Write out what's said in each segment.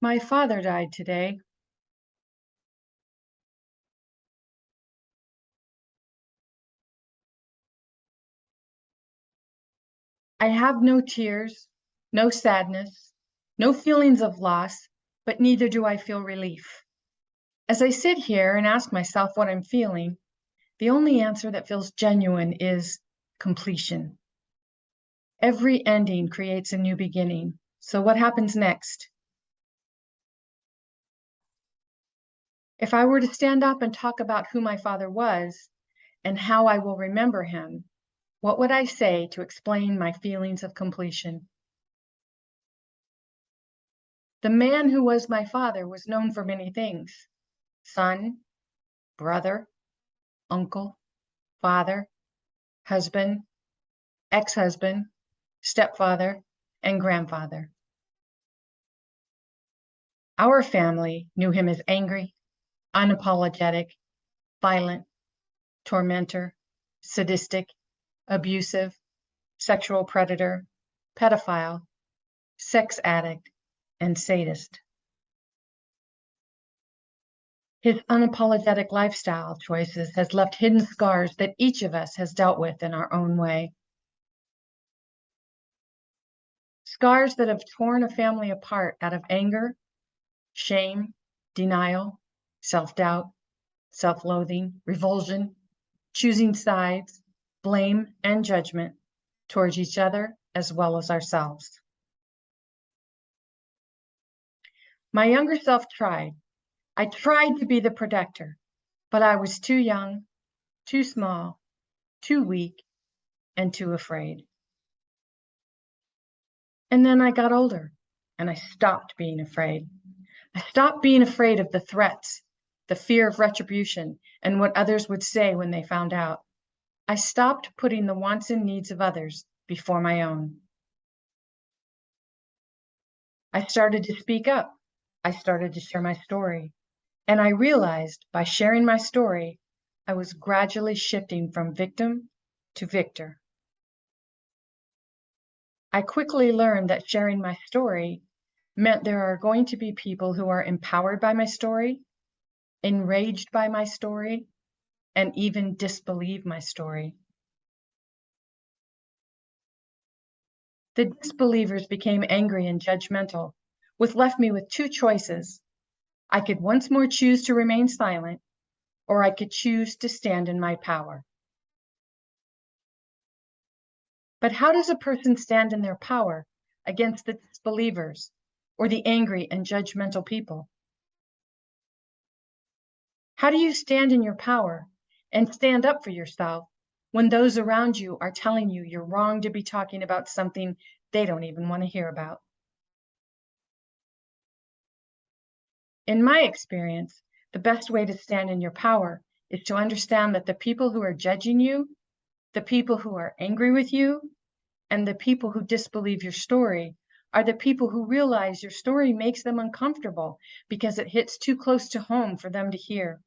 My father died today. I have no tears, no sadness, no feelings of loss, but neither do I feel relief. As I sit here and ask myself what I'm feeling, the only answer that feels genuine is completion. Every ending creates a new beginning. So what happens next? If I were to stand up and talk about who my father was and how I will remember him, what would I say to explain my feelings of completion? The man who was my father was known for many things: son, brother, uncle, father, husband, ex-husband, stepfather, and grandfather. Our family knew him as angry, unapologetic, violent, tormentor, sadistic, abusive, sexual predator, pedophile, sex addict, and sadist. His unapologetic lifestyle choices has left hidden scars that each of us has dealt with in our own way. Scars that have torn a family apart out of anger, shame, denial, self-doubt, self-loathing, revulsion, choosing sides, blame, and judgment towards each other as well as ourselves. My younger self tried. I tried to be the protector, but I was too young, too small, too weak, and too afraid. And then I got older, and I stopped being afraid. I stopped being afraid of the threats, the fear of retribution, and what others would say when they found out. I stopped putting the wants and needs of others before my own. I started to speak up. I started to share my story. And I realized by sharing my story, I was gradually shifting from victim to victor. I quickly learned that sharing my story meant there are going to be people who are empowered by my story, enraged by my story, and even disbelieve my story. The disbelievers became angry and judgmental, which left me with two choices. I could once more choose to remain silent, or I could choose to stand in my power. But how does a person stand in their power against the disbelievers or the angry and judgmental people? How do you stand in your power and stand up for yourself when those around you are telling you you're wrong to be talking about something they don't even want to hear about? In my experience, the best way to stand in your power is to understand that the people who are judging you, the people who are angry with you, and the people who disbelieve your story are the people who realize your story makes them uncomfortable because it hits too close to home for them to hear.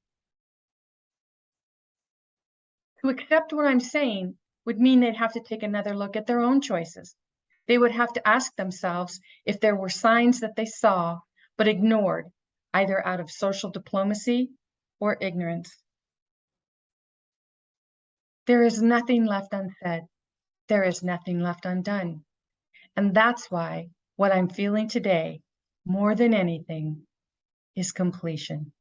To accept what I'm saying would mean they'd have to take another look at their own choices. They would have to ask themselves if there were signs that they saw but ignored, either out of social diplomacy or ignorance. There is nothing left unsaid. There is nothing left undone. And that's why what I'm feeling today, more than anything, is completion.